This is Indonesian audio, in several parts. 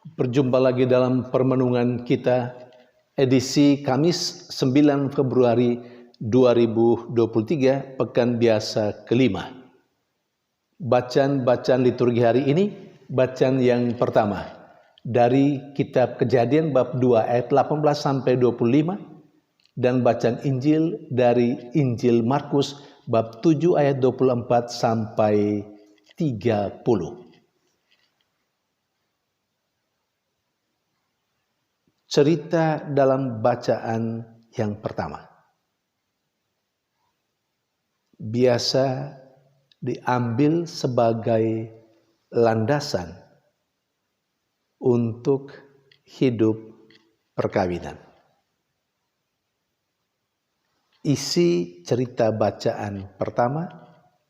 Berjumpa lagi dalam permenungan kita edisi Kamis 9 Februari 2023, Pekan Biasa kelima. Bacaan liturgi hari ini, bacaan yang pertama dari Kitab Kejadian bab 2 ayat 18 sampai 25 dan bacaan Injil dari Injil Markus bab 7 ayat 24 sampai 30. Cerita dalam bacaan yang pertama biasa diambil sebagai landasan untuk hidup perkawinan. Isi cerita bacaan pertama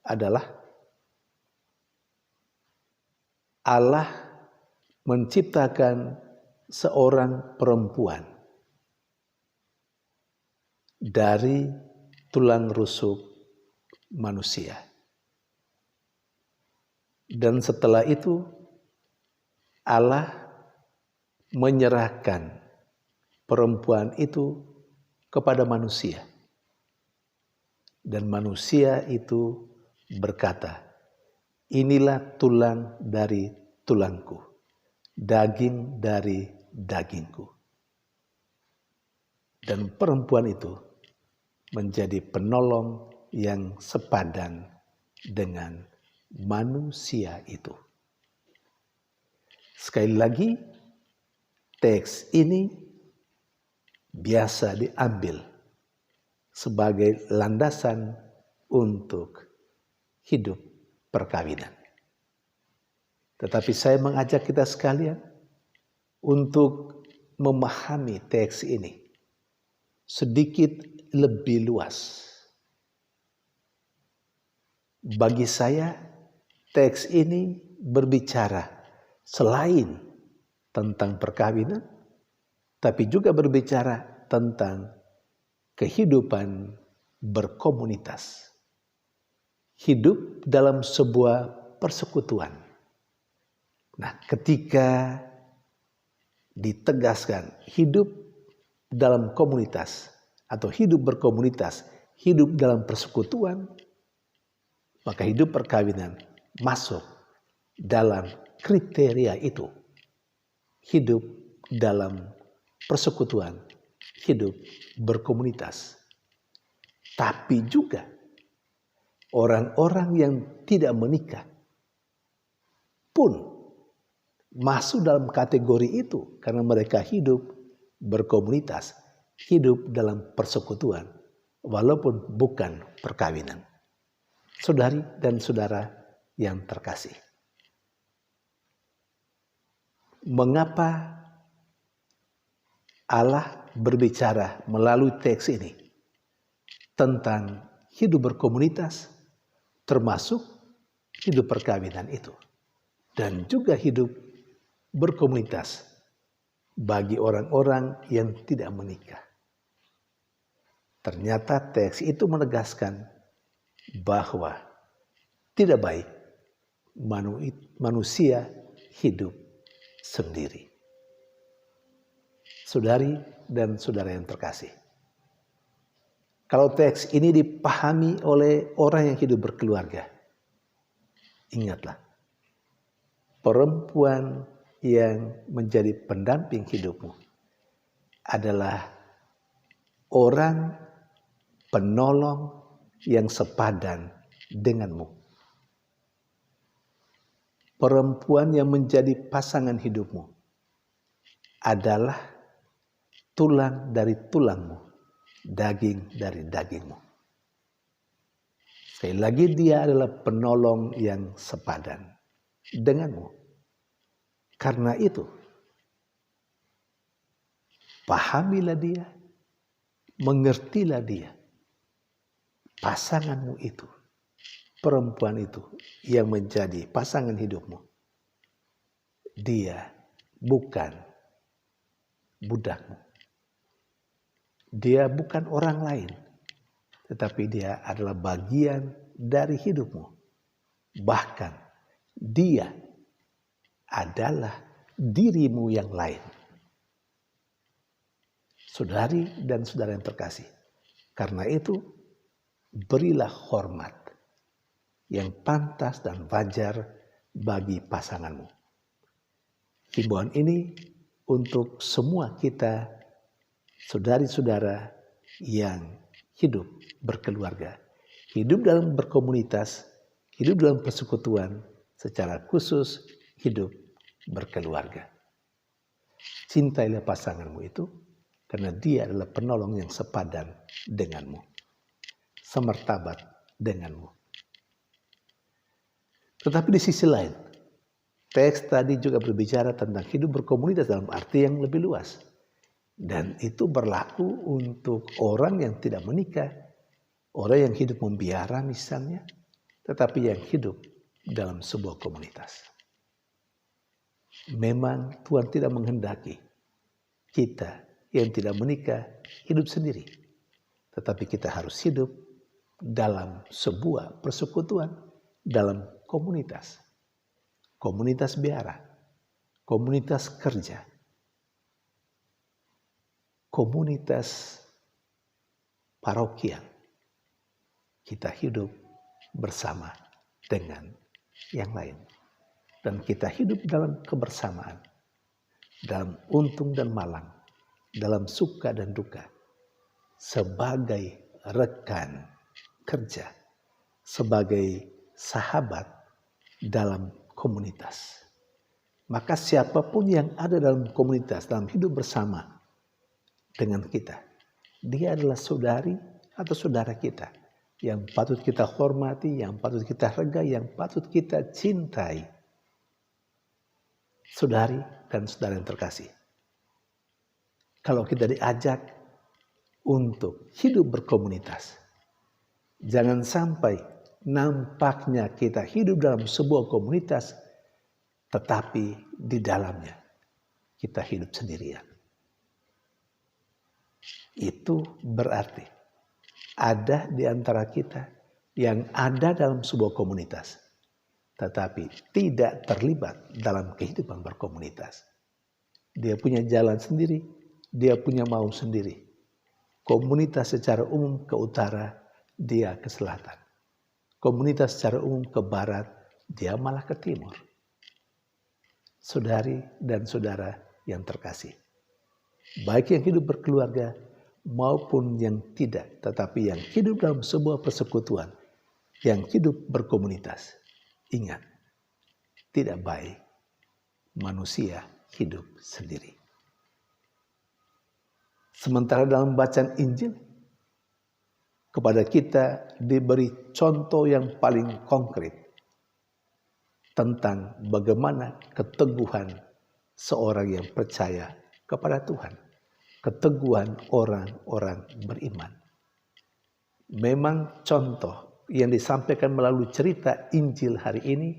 adalah Allah menciptakan seorang perempuan dari tulang rusuk manusia. Dan setelah itu Allah menyerahkan perempuan itu kepada manusia. Dan manusia itu berkata, "Inilah tulang dari tulangku, daging dari dagingku." Dan perempuan itu menjadi penolong yang sepadan dengan manusia itu. Sekali lagi, teks ini biasa diambil sebagai landasan untuk hidup perkawinan. Tetapi saya mengajak kita sekalian untuk memahami teks ini sedikit lebih luas. Bagi saya, teks ini berbicara selain tentang perkawinan, tapi juga berbicara tentang kehidupan berkomunitas. Hidup dalam sebuah persekutuan. Nah, ketika ditegaskan hidup dalam komunitas atau hidup berkomunitas, hidup dalam persekutuan, maka hidup perkawinan masuk dalam kriteria itu. Hidup dalam persekutuan, hidup berkomunitas. Tapi juga orang-orang yang tidak menikah pun masuk dalam kategori itu karena mereka hidup berkomunitas, hidup dalam persekutuan, walaupun bukan perkawinan. Saudari dan saudara yang terkasih, mengapa Allah berbicara melalui teks ini tentang hidup berkomunitas, termasuk hidup perkawinan itu, dan juga hidup berkomunitas bagi orang-orang yang tidak menikah? Ternyata teks itu menegaskan bahwa tidak baik manusia hidup sendiri. Saudari dan saudara yang terkasih, kalau teks ini dipahami oleh orang yang hidup berkeluarga, ingatlah, perempuan yang menjadi pendamping hidupmu adalah orang penolong yang sepadan denganmu. Perempuan yang menjadi pasangan hidupmu adalah tulang dari tulangmu, daging dari dagingmu. Sekali lagi, dia adalah penolong yang sepadan denganmu. Karena itu, pahamilah dia, mengertilah dia. Pasanganmu itu, perempuan itu yang menjadi pasangan hidupmu, dia bukan budakmu. Dia bukan orang lain, tetapi dia adalah bagian dari hidupmu. Bahkan dia adalah dirimu yang lain. Saudari dan saudara yang terkasih, karena itu berilah hormat yang pantas dan wajar bagi pasanganmu. Himbauan ini untuk semua kita, saudari-saudara yang hidup berkeluarga, hidup dalam berkomunitas, hidup dalam persekutuan, secara khusus hidup berkeluarga. Cintailah pasanganmu itu, karena dia adalah penolong yang sepadan denganmu, semertabat denganmu. Tetapi di sisi lain, teks tadi juga berbicara tentang hidup berkomunitas dalam arti yang lebih luas. Dan itu berlaku untuk orang yang tidak menikah, orang yang hidup membiara misalnya, tetapi yang hidup dalam sebuah komunitas. Memang Tuhan tidak menghendaki kita yang tidak menikah hidup sendiri. Tetapi kita harus hidup dalam sebuah persekutuan, dalam komunitas. Komunitas biara, komunitas kerja, komunitas parokial. Kita hidup bersama dengan yang lain. Dan kita hidup dalam kebersamaan, dalam untung dan malang, dalam suka dan duka, sebagai rekan kerja, sebagai sahabat dalam komunitas. Maka siapapun yang ada dalam komunitas, dalam hidup bersama dengan kita, dia adalah saudari atau saudara kita yang patut kita hormati, yang patut kita hargai, yang patut kita cintai. Saudari dan saudara yang terkasih, kalau kita diajak untuk hidup berkomunitas, jangan sampai nampaknya kita hidup dalam sebuah komunitas, tetapi di dalamnya kita hidup sendirian. Itu berarti ada di antara kita yang ada dalam sebuah komunitas, tetapi tidak terlibat dalam kehidupan berkomunitas. Dia punya jalan sendiri, dia punya mau sendiri. Komunitas secara umum ke utara, dia ke selatan. Komunitas secara umum ke barat, dia malah ke timur. Saudari dan saudara yang terkasih, baik yang hidup berkeluarga maupun yang tidak, tetapi yang hidup dalam sebuah persekutuan, yang hidup berkomunitas, ingat, tidak baik manusia hidup sendiri. Sementara dalam bacaan Injil, kepada kita diberi contoh yang paling konkret tentang bagaimana keteguhan seorang yang percaya kepada Tuhan, keteguhan orang-orang beriman. Memang contoh yang disampaikan melalui cerita Injil hari ini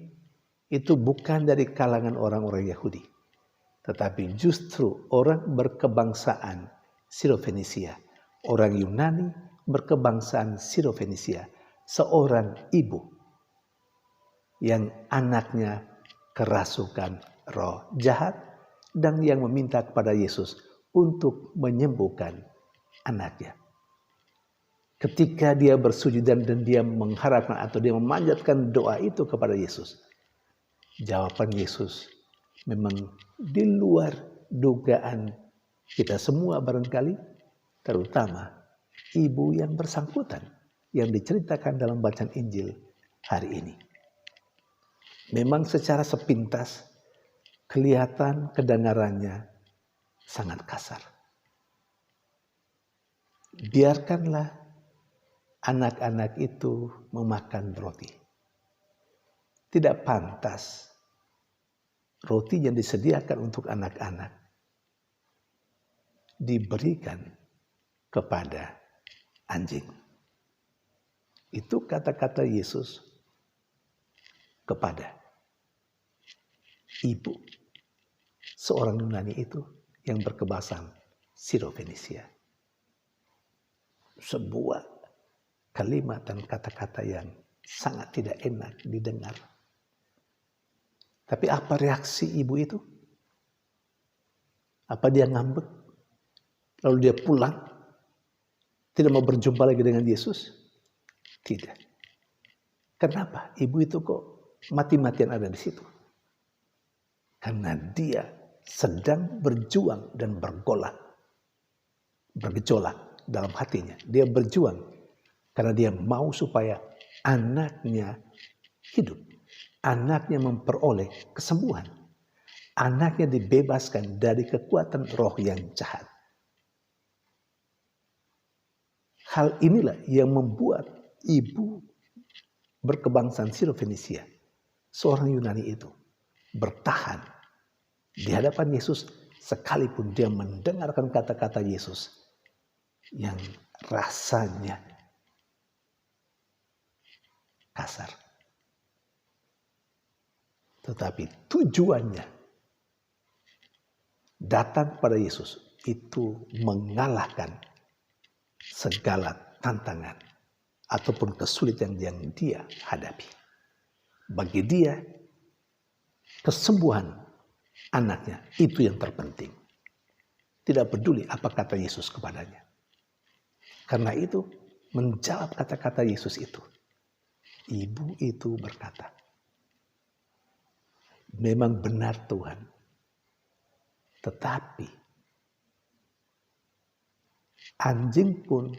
itu bukan dari kalangan orang-orang Yahudi, tetapi justru orang berkebangsaan Sirofenisia, orang Yunani berkebangsaan Sirofenisia, seorang ibu yang anaknya kerasukan roh jahat dan yang meminta kepada Yesus untuk menyembuhkan anaknya. Ketika dia bersujud dan dia mengharapkan atau dia memanjatkan doa itu kepada Yesus, jawaban Yesus memang di luar dugaan kita semua barangkali, terutama ibu yang bersangkutan yang diceritakan dalam bacaan Injil hari ini. Memang secara sepintas kelihatan kedengarannya sangat kasar. Biarkanlah anak-anak itu memakan roti. Tidak pantas roti yang disediakan untuk anak-anak diberikan kepada anjing. Itu kata-kata Yesus kepada ibu seorang Yunani itu yang berkebangsaan Sirofenisia. Sebuah kalimat dan kata-kata yang sangat tidak enak didengar. Tapi apa reaksi ibu itu? Apa dia ngambek? Lalu dia pulang? Tidak mau berjumpa lagi dengan Yesus? Tidak. Kenapa? Ibu itu kok mati-matian ada di situ? Karena dia sedang berjuang dan bergejolak dalam hatinya. Dia berjuang karena dia mau supaya anaknya hidup. Anaknya memperoleh kesembuhan. Anaknya dibebaskan dari kekuatan roh yang jahat. Hal inilah yang membuat ibu berkebangsaan Siro-Fenisia, seorang Yunani itu, bertahan di hadapan Yesus sekalipun dia mendengarkan kata-kata Yesus yang rasanya kasar. Tetapi tujuannya datang pada Yesus itu mengalahkan segala tantangan ataupun kesulitan yang dia hadapi. Bagi dia, kesembuhan anaknya itu yang terpenting. Tidak peduli apa kata Yesus kepadanya. Karena itu, menjawab kata-kata Yesus itu, ibu itu berkata, memang benar Tuhan, tetapi anjing pun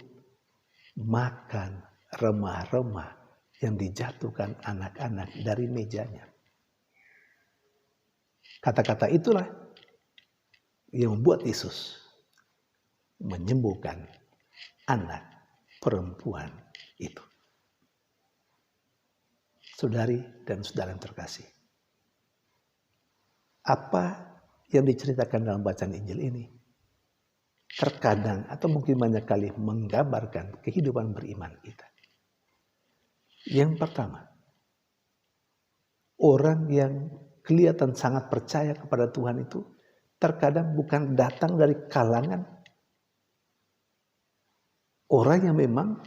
makan remah-remah yang dijatuhkan anak-anak dari mejanya. Kata-kata itulah yang membuat Yesus menyembuhkan anak perempuan itu. Saudari dan saudara yang terkasih, apa yang diceritakan dalam bacaan Injil ini terkadang atau mungkin banyak kali menggambarkan kehidupan beriman kita. Yang pertama, orang yang kelihatan sangat percaya kepada Tuhan itu terkadang bukan datang dari kalangan orang yang memang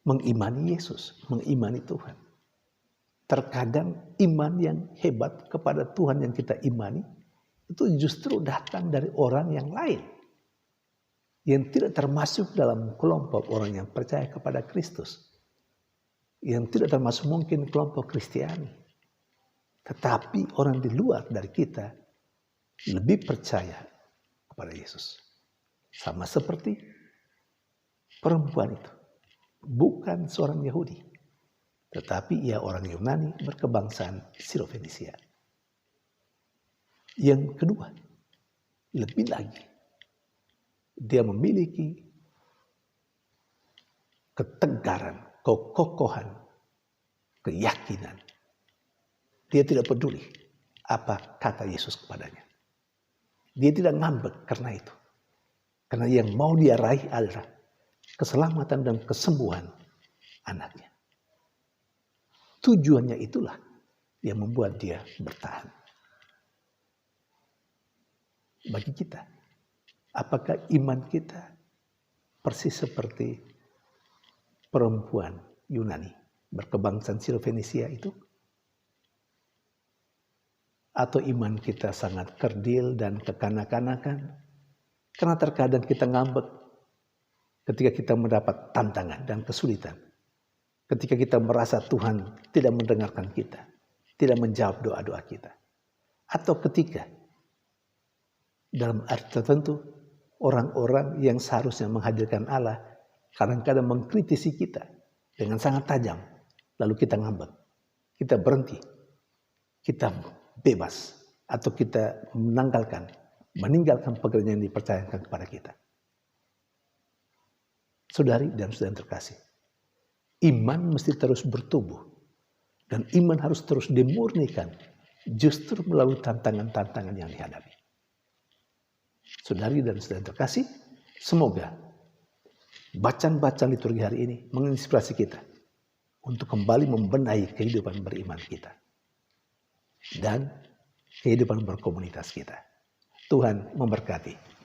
mengimani Yesus, mengimani Tuhan. Terkadang iman yang hebat kepada Tuhan yang kita imani itu justru datang dari orang yang lain, yang tidak termasuk dalam kelompok orang yang percaya kepada Kristus, yang tidak termasuk mungkin kelompok Kristiani, tetapi orang di luar dari kita lebih percaya kepada Yesus. Sama seperti perempuan itu, bukan seorang Yahudi, tetapi ia orang Yunani berkebangsaan Siro-Fenisia. Yang kedua, lebih lagi, dia memiliki ketegaran, kekokohan, keyakinan. Dia tidak peduli apa kata Yesus kepadanya. Dia tidak ngambek karena itu. Karena yang mau dia raih adalah keselamatan dan kesembuhan anaknya. Tujuannya itulah yang membuat dia bertahan. Bagi kita, apakah iman kita persis seperti perempuan Yunani berkebangsaan Siro-Fenisia itu? Atau iman kita sangat kerdil dan kekanak-kanakan? Karena terkadang kita ngambek ketika kita mendapat tantangan dan kesulitan. Ketika kita merasa Tuhan tidak mendengarkan kita, tidak menjawab doa-doa kita. Atau ketika dalam arti tertentu orang-orang yang seharusnya menghadirkan Allah kadang-kadang mengkritisi kita dengan sangat tajam. Lalu kita ngambek, kita berhenti, kita bebas, atau kita meninggalkan pekerjaan yang dipercayakan kepada kita. Saudari dan saudara yang terkasih, iman mesti terus bertumbuh dan iman harus terus dimurnikan justru melalui tantangan-tantangan yang dihadapi. Saudari dan saudara yang terkasih, semoga bacaan-bacaan liturgi hari ini menginspirasi kita untuk kembali membenahi kehidupan beriman kita dan kehidupan berkomunitas kita. Tuhan memberkati.